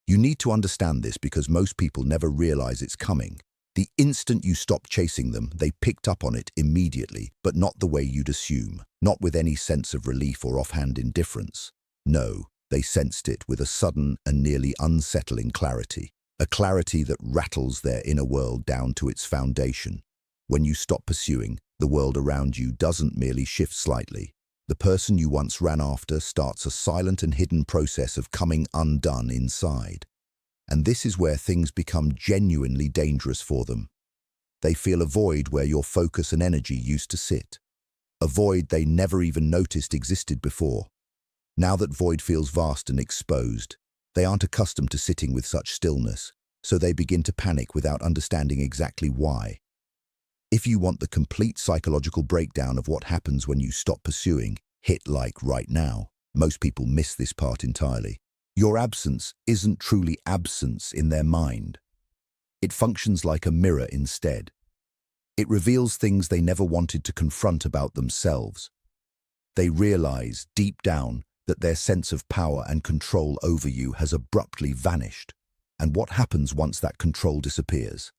You need to understand this because most people never realize it's coming. The instant you stopped chasing them, they picked up on it immediately, but not the way you'd assume, not with any sense of relief or offhand indifference. No, they sensed it with a sudden and nearly unsettling clarity, a clarity that rattles their inner world down to its foundation. When you stop pursuing, the world around you doesn't merely shift slightly. The person you once ran after starts a silent and hidden process of coming undone inside. And this is where things become genuinely dangerous for them. They feel a void where your focus and energy used to sit. A void they never even noticed existed before. Now that void feels vast and exposed, they aren't accustomed to sitting with such stillness, so they begin to panic without understanding exactly why. If you want the complete psychological breakdown of what happens when you stop pursuing, hit like right now. Most people miss this part entirely. Your absence isn't truly absence in their mind. It functions like a mirror instead. It reveals things they never wanted to confront about themselves. They realize, deep down, that their sense of power and control over you has abruptly vanished. And what happens once that control disappears?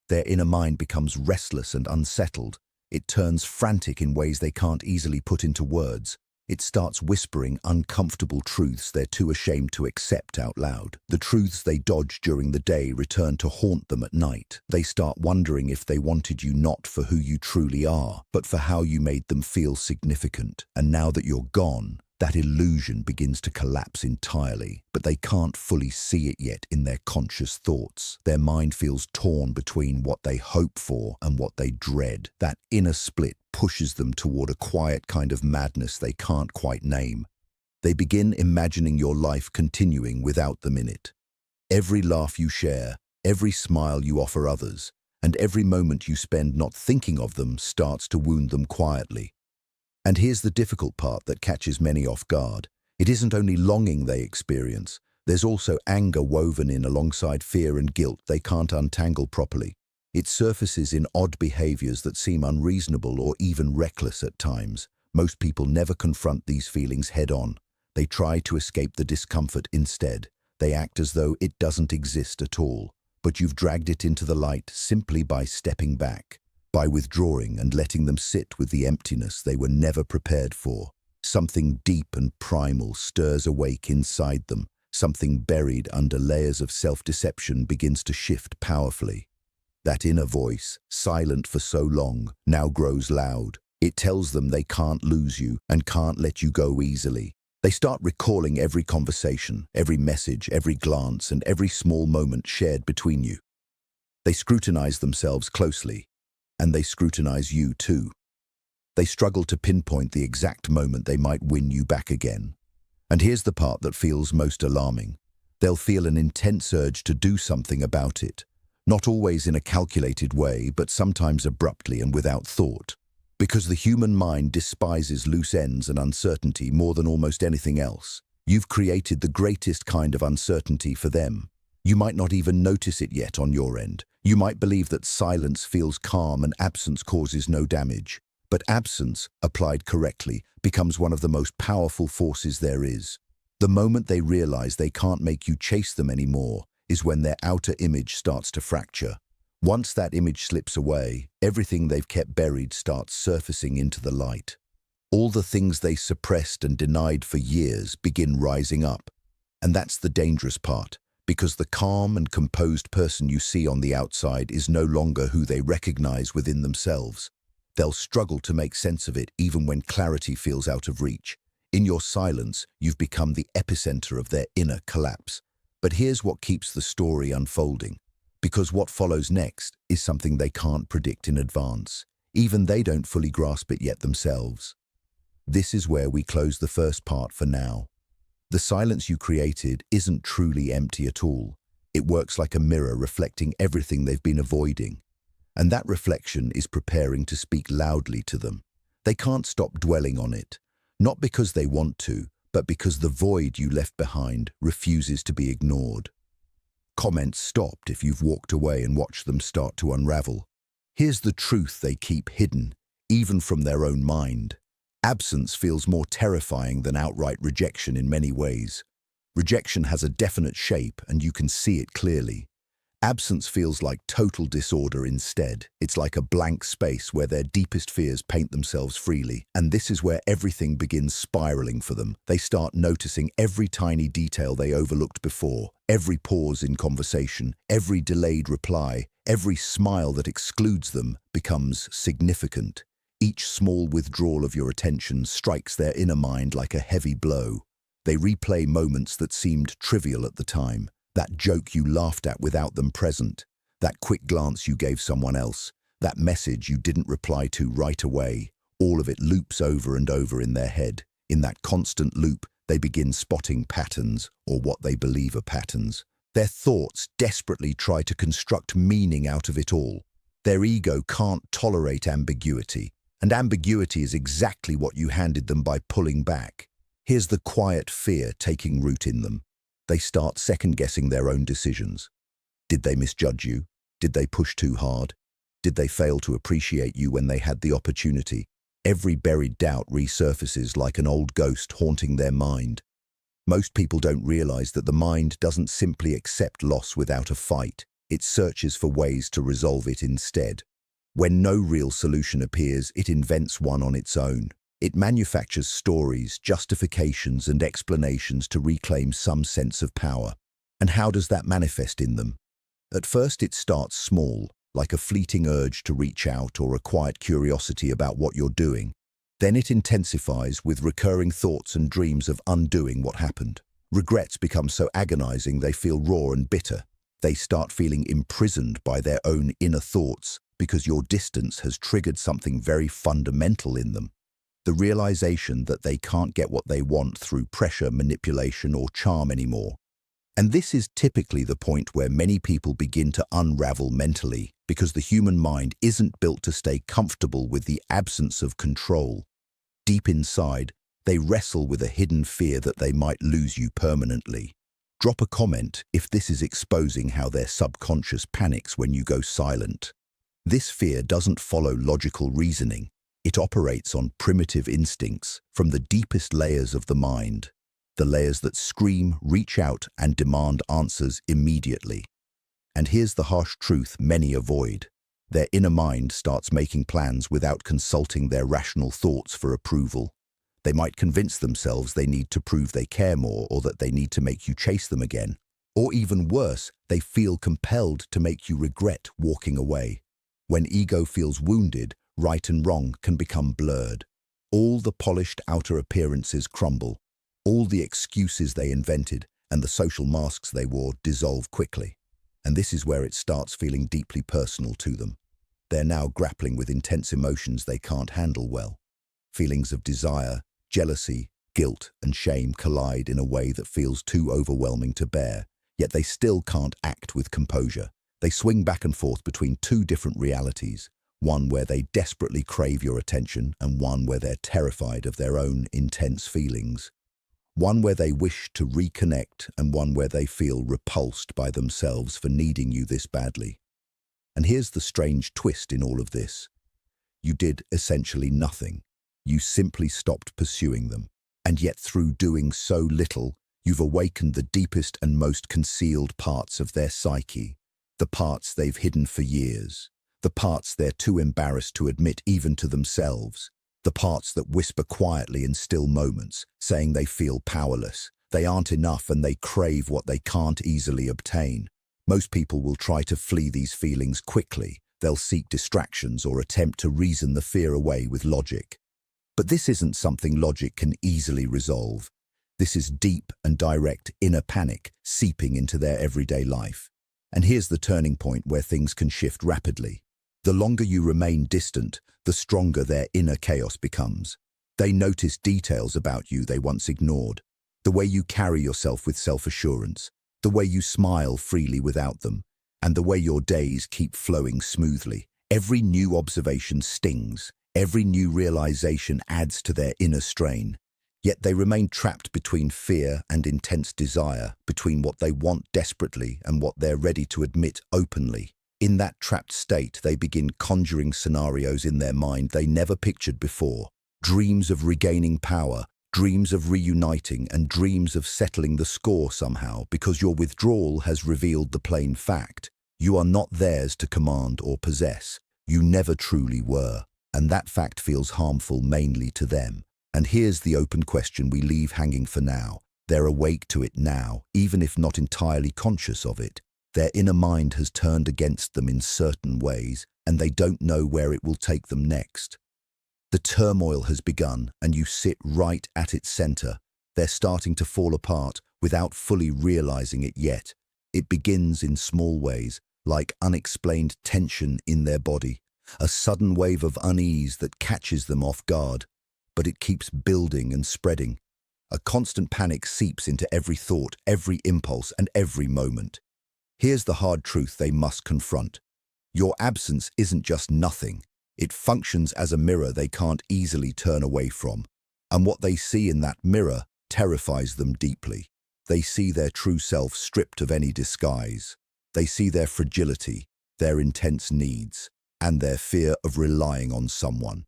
Their inner mind becomes restless and unsettled. It turns frantic in ways they can't easily put into words. It starts whispering uncomfortable truths they're too ashamed to accept out loud. The truths they dodge during the day return to haunt them at night. They start wondering if they wanted you not for who you truly are, but for how you made them feel significant. And now that you're gone, that illusion begins to collapse entirely, but they can't fully see it yet in their conscious thoughts. Their mind feels torn between what they hope for and what they dread. That inner split pushes them toward a quiet kind of madness they can't quite name. They begin imagining your life continuing without them in it. Every laugh you share, every smile you offer others, and every moment you spend not thinking of them starts to wound them quietly. And here's the difficult part that catches many off guard. It isn't only longing they experience, there's also anger woven in alongside fear and guilt they can't untangle properly. It surfaces in odd behaviors that seem unreasonable or even reckless at times. Most people never confront these feelings head-on. They try to escape the discomfort instead. They act as though it doesn't exist at all. But you've dragged it into the light simply by stepping back, by withdrawing and letting them sit with the emptiness they were never prepared for. Something deep and primal stirs awake inside them. Something buried under layers of self-deception begins to shift powerfully. That inner voice, silent for so long, now grows loud. It tells them they can't lose you and can't let you go easily. They start recalling every conversation, every message, every glance, and every small moment shared between you. They scrutinize themselves closely, and they scrutinize you too. They struggle to pinpoint the exact moment they might win you back again. And here's the part that feels most alarming. They'll feel an intense urge to do something about it. Not always in a calculated way, but sometimes abruptly and without thought. Because the human mind despises loose ends and uncertainty more than almost anything else. You've created the greatest kind of uncertainty for them. You might not even notice it yet on your end. You might believe that silence feels calm and absence causes no damage. But absence, applied correctly, becomes one of the most powerful forces there is. The moment they realize they can't make you chase them anymore is when their outer image starts to fracture. Once that image slips away, everything they've kept buried starts surfacing into the light. All the things they suppressed and denied for years begin rising up. And that's the dangerous part, because the calm and composed person you see on the outside is no longer who they recognize within themselves. They'll struggle to make sense of it even when clarity feels out of reach. In your silence, you've become the epicenter of their inner collapse. But here's what keeps the story unfolding. Because what follows next is something they can't predict in advance. Even they don't fully grasp it yet themselves. This is where we close the first part for now. The silence you created isn't truly empty at all. It works like a mirror reflecting everything they've been avoiding. And that reflection is preparing to speak loudly to them. They can't stop dwelling on it, not because they want to, but because the void you left behind refuses to be ignored. Comments stopped if you've walked away and watched them start to unravel. Here's the truth they keep hidden, even from their own mind. Absence feels more terrifying than outright rejection in many ways. Rejection has a definite shape and you can see it clearly. Absence feels like total disorder instead. It's like a blank space where their deepest fears paint themselves freely. And this is where everything begins spiraling for them. They start noticing every tiny detail they overlooked before, every pause in conversation, every delayed reply, every smile that excludes them becomes significant. Each small withdrawal of your attention strikes their inner mind like a heavy blow. They replay moments that seemed trivial at the time. That joke you laughed at without them present, that quick glance you gave someone else, that message you didn't reply to right away, all of it loops over and over in their head. In that constant loop, they begin spotting patterns, or what they believe are patterns. Their thoughts desperately try to construct meaning out of it all. Their ego can't tolerate ambiguity, and ambiguity is exactly what you handed them by pulling back. Here's the quiet fear taking root in them. They start second-guessing their own decisions. Did they misjudge you? Did they push too hard? Did they fail to appreciate you when they had the opportunity? Every buried doubt resurfaces like an old ghost haunting their mind. Most people don't realize that the mind doesn't simply accept loss without a fight. It searches for ways to resolve it instead. When no real solution appears, it invents one on its own. It manufactures stories, justifications, and explanations to reclaim some sense of power. And how does that manifest in them? At first, it starts small, like a fleeting urge to reach out or a quiet curiosity about what you're doing. Then it intensifies with recurring thoughts and dreams of undoing what happened. Regrets become so agonizing they feel raw and bitter. They start feeling imprisoned by their own inner thoughts because your distance has triggered something very fundamental in them. The realization that they can't get what they want through pressure, manipulation, or charm anymore. And this is typically the point where many people begin to unravel mentally, because the human mind isn't built to stay comfortable with the absence of control. Deep inside, they wrestle with a hidden fear that they might lose you permanently. Drop a comment if this is exposing how their subconscious panics when you go silent. This fear doesn't follow logical reasoning. It operates on primitive instincts from the deepest layers of the mind, the layers that scream, reach out, and demand answers immediately. And here's the harsh truth many avoid. Their inner mind starts making plans without consulting their rational thoughts for approval. They might convince themselves they need to prove they care more or that they need to make you chase them again. Or even worse, they feel compelled to make you regret walking away. When ego feels wounded, right and wrong can become blurred. All the polished outer appearances crumble. All the excuses they invented and the social masks they wore dissolve quickly. And this is where it starts feeling deeply personal to them. They're now grappling with intense emotions they can't handle well. Feelings of desire, jealousy, guilt, and shame collide in a way that feels too overwhelming to bear, yet they still can't act with composure. They swing back and forth between two different realities. One where they desperately crave your attention and one where they're terrified of their own intense feelings. One where they wish to reconnect and one where they feel repulsed by themselves for needing you this badly. And here's the strange twist in all of this. You did essentially nothing. You simply stopped pursuing them. And yet through doing so little, you've awakened the deepest and most concealed parts of their psyche, the parts they've hidden for years. The parts they're too embarrassed to admit even to themselves. The parts that whisper quietly in still moments, saying they feel powerless, they aren't enough and they crave what they can't easily obtain. Most people will try to flee these feelings quickly. They'll seek distractions or attempt to reason the fear away with logic. But this isn't something logic can easily resolve. This is deep and direct inner panic seeping into their everyday life. And here's the turning point where things can shift rapidly. The longer you remain distant, the stronger their inner chaos becomes. They notice details about you they once ignored. The way you carry yourself with self-assurance, the way you smile freely without them, and the way your days keep flowing smoothly. Every new observation stings. Every new realization adds to their inner strain. Yet they remain trapped between fear and intense desire, between what they want desperately and what they're ready to admit openly. In that trapped state, they begin conjuring scenarios in their mind they never pictured before. Dreams of regaining power, Dreams of reuniting and dreams of settling the score somehow, because your withdrawal has revealed the plain fact. You are not theirs to command or possess. You never truly were, and that fact feels harmful mainly to them. And here's the open question we leave hanging for now. They're awake to it now, even if not entirely conscious of it. Their inner mind has turned against them in certain ways, and they don't know where it will take them next. The turmoil has begun, and you sit right at its center. They're starting to fall apart without fully realizing it yet. It begins in small ways, like unexplained tension in their body, a sudden wave of unease that catches them off guard. But it keeps building and spreading. A constant panic seeps into every thought, every impulse, and every moment. Here's the hard truth they must confront. Your absence isn't just nothing. It functions as a mirror they can't easily turn away from. And what they see in that mirror terrifies them deeply. They see their true self stripped of any disguise. They see their fragility, their intense needs, and their fear of relying on someone.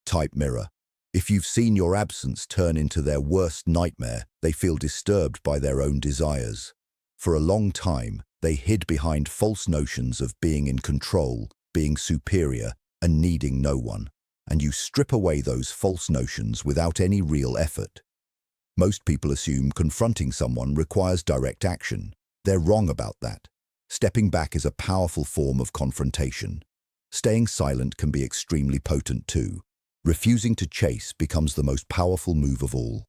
Type mirror. If you've seen your absence turn into their worst nightmare, they feel disturbed by their own desires. For a long time, they hid behind false notions of being in control, being superior, and needing no one. And you strip away those false notions without any real effort. Most people assume confronting someone requires direct action. They're wrong about that. Stepping back is a powerful form of confrontation. Staying silent can be extremely potent too. Refusing to chase becomes the most powerful move of all.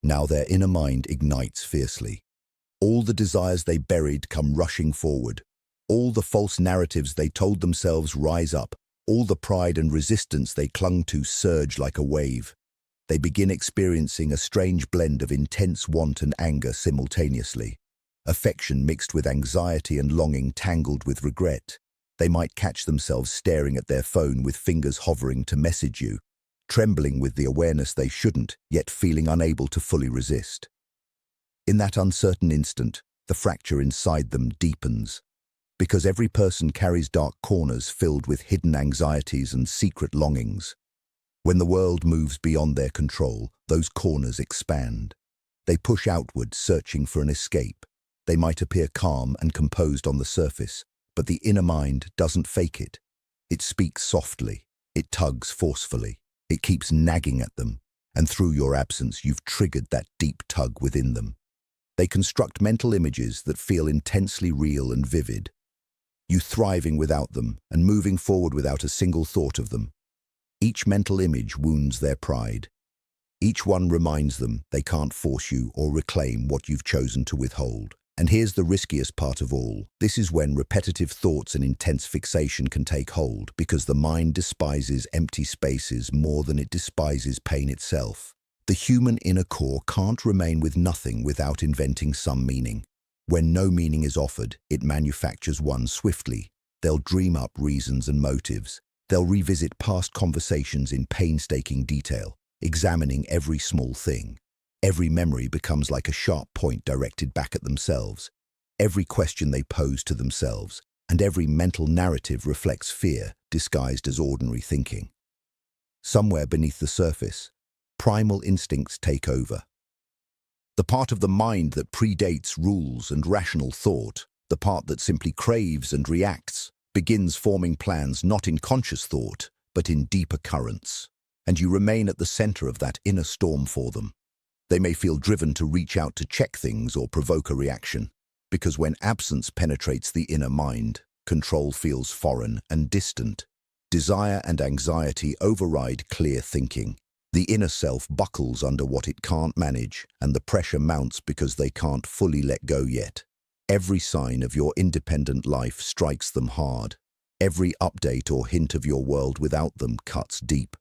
Now their inner mind ignites fiercely. All the desires they buried come rushing forward. All the false narratives they told themselves rise up. All the pride and resistance they clung to surge like a wave. They begin experiencing a strange blend of intense want and anger simultaneously. Affection mixed with anxiety and longing tangled with regret. They might catch themselves staring at their phone with fingers hovering to message you, trembling with the awareness they shouldn't, yet feeling unable to fully resist. In that uncertain instant, the fracture inside them deepens. Because every person carries dark corners filled with hidden anxieties and secret longings. When the world moves beyond their control, those corners expand. They push outward, searching for an escape. They might appear calm and composed on the surface, but the inner mind doesn't fake it. It speaks softly. It tugs forcefully. It keeps nagging at them. And through your absence, you've triggered that deep tug within them. They construct mental images that feel intensely real and vivid. You thriving without them and moving forward without a single thought of them. Each mental image wounds their pride. Each one reminds them they can't force you or reclaim what you've chosen to withhold. And here's the riskiest part of all. This is when repetitive thoughts and intense fixation can take hold, because the mind despises empty spaces more than it despises pain itself. The human inner core can't remain with nothing without inventing some meaning. When no meaning is offered, it manufactures one swiftly. They'll dream up reasons and motives. They'll revisit past conversations in painstaking detail, examining every small thing. Every memory becomes like a sharp point directed back at themselves. Every question they pose to themselves, and every mental narrative reflects fear disguised as ordinary thinking. Somewhere beneath the surface, primal instincts take over. The part of the mind that predates rules and rational thought, the part that simply craves and reacts, begins forming plans not in conscious thought, but in deeper currents. And you remain at the center of that inner storm for them. They may feel driven to reach out to check things or provoke a reaction, because when absence penetrates the inner mind, control feels foreign and distant. Desire and anxiety override clear thinking. The inner self buckles under what it can't manage, and the pressure mounts because they can't fully let go yet. Every sign of your independent life strikes them hard. Every update or hint of your world without them cuts deep.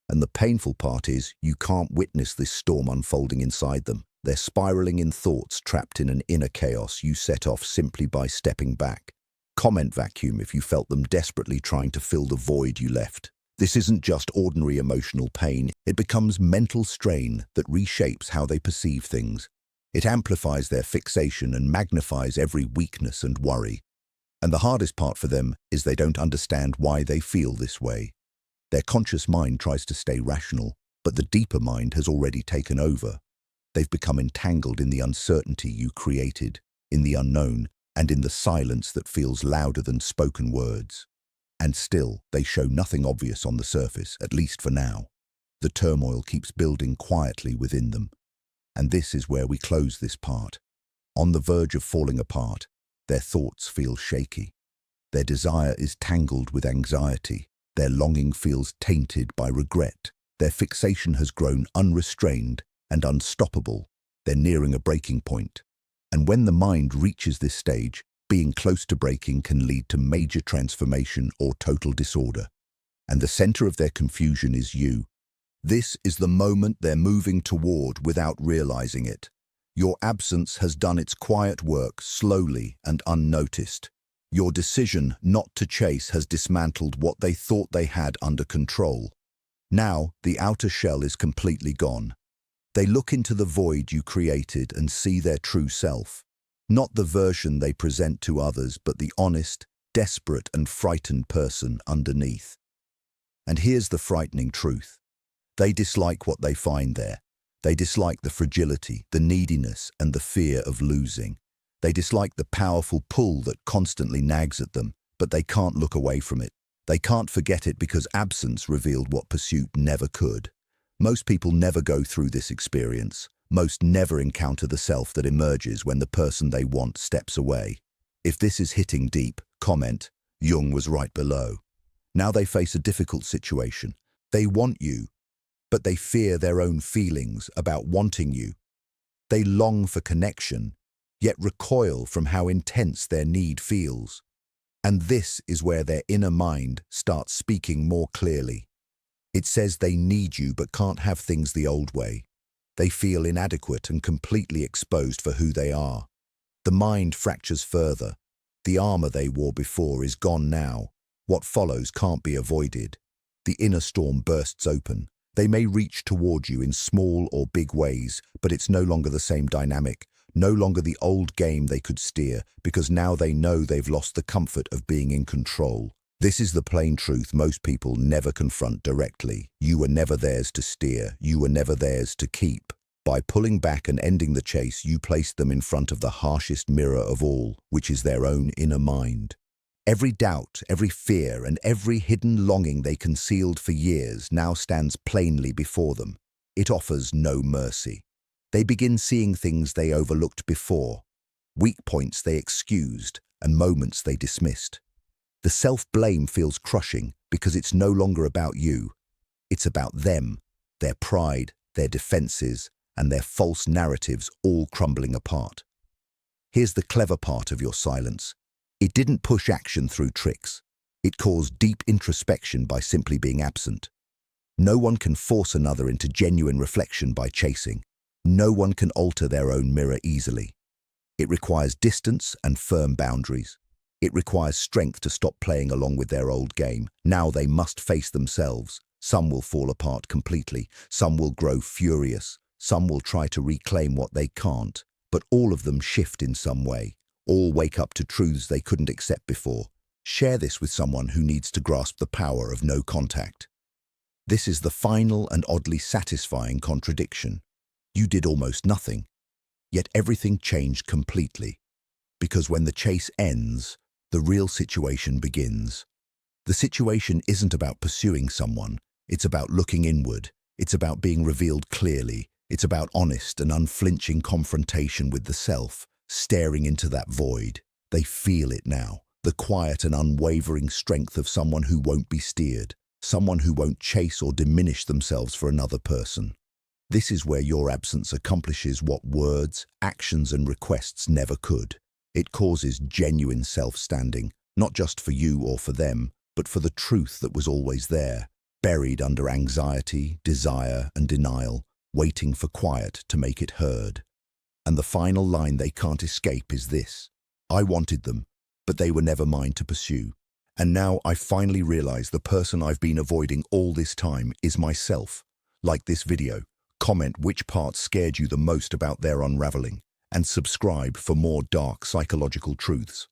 And the painful part is, you can't witness this storm unfolding inside them. They're spiraling in thoughts trapped in an inner chaos you set off simply by stepping back. Comment vacuum if you felt them desperately trying to fill the void you left. This isn't just ordinary emotional pain. It becomes mental strain that reshapes how they perceive things. It amplifies their fixation and magnifies every weakness and worry. And the hardest part for them is they don't understand why they feel this way. Their conscious mind tries to stay rational, But the deeper mind has already taken over. They've become entangled in the uncertainty you created, in the unknown, and in the silence that feels louder than spoken words. And still, they show nothing obvious on the surface, at least for now. The turmoil keeps building quietly within them. And this is where we close this part. On the verge of falling apart, their thoughts feel shaky. Their desire is tangled with anxiety. Their longing feels tainted by regret. Their fixation has grown unrestrained and unstoppable. They're nearing a breaking point. And when the mind reaches this stage, being close to breaking can lead to major transformation or total disorder. And the center of their confusion is you. This is the moment they're moving toward without realizing it. Your absence has done its quiet work slowly and unnoticed. Your decision not to chase has dismantled what they thought they had under control. Now, the outer shell is completely gone. They look into the void you created and see their true self. Not the version they present to others, but the honest, desperate, and frightened person underneath. And here's the frightening truth. They dislike what they find there. They dislike the fragility, the neediness, and the fear of losing. They dislike the powerful pull that constantly nags at them, but they can't look away from it. They can't forget it because absence revealed what pursuit never could. Most people never go through this experience. Most never encounter the self that emerges when the person they want steps away. If this is hitting deep, comment, Jung was right below. Now they face a difficult situation. They want you, but they fear their own feelings about wanting you. They long for connection, yet recoil from how intense their need feels. And this is where their inner mind starts speaking more clearly. It says they need you but can't have things the old way. They feel inadequate and completely exposed for who they are. The mind fractures further. The armor they wore before is gone now. What follows can't be avoided. The inner storm bursts open. They may reach toward you in small or big ways, but it's no longer the same dynamic, no longer the old game they could steer, because now they know they've lost the comfort of being in control. This is the plain truth most people never confront directly. You were never theirs to steer. You were never theirs to keep. By pulling back and ending the chase, you placed them in front of the harshest mirror of all, which is their own inner mind. Every doubt, every fear, and every hidden longing they concealed for years now stands plainly before them. It offers no mercy. They begin seeing things they overlooked before, weak points they excused, and moments they dismissed. The self-blame feels crushing because it's no longer about you. It's about them, their pride, their defenses, and their false narratives all crumbling apart. Here's the clever part of your silence. It didn't push action through tricks. It caused deep introspection by simply being absent. No one can force another into genuine reflection by chasing. No one can alter their own mirror easily. It requires distance and firm boundaries. It requires strength to stop playing along with their old game. Now they must face themselves. Some will fall apart completely. Some will grow furious. Some will try to reclaim what they can't. But all of them shift in some way. All wake up to truths they couldn't accept before. Share this with someone who needs to grasp the power of no contact. This is the final and oddly satisfying contradiction. You did almost nothing, yet everything changed completely. Because when the chase ends, the real situation begins. The situation isn't about pursuing someone. It's about looking inward. It's about being revealed clearly. It's about honest and unflinching confrontation with the self, staring into that void. They feel it now, the quiet and unwavering strength of someone who won't be steered, someone who won't chase or diminish themselves for another person. This is where your absence accomplishes what words, actions, and requests never could. It causes genuine self-standing, not just for you or for them, but for the truth that was always there, buried under anxiety, desire, and denial, waiting for quiet to make it heard. And the final line they can't escape is this: I wanted them, but they were never mine to pursue. And now I finally realize the person I've been avoiding all this time is myself. Like this video, comment which part scared you the most about their unraveling, and subscribe for more dark psychological truths.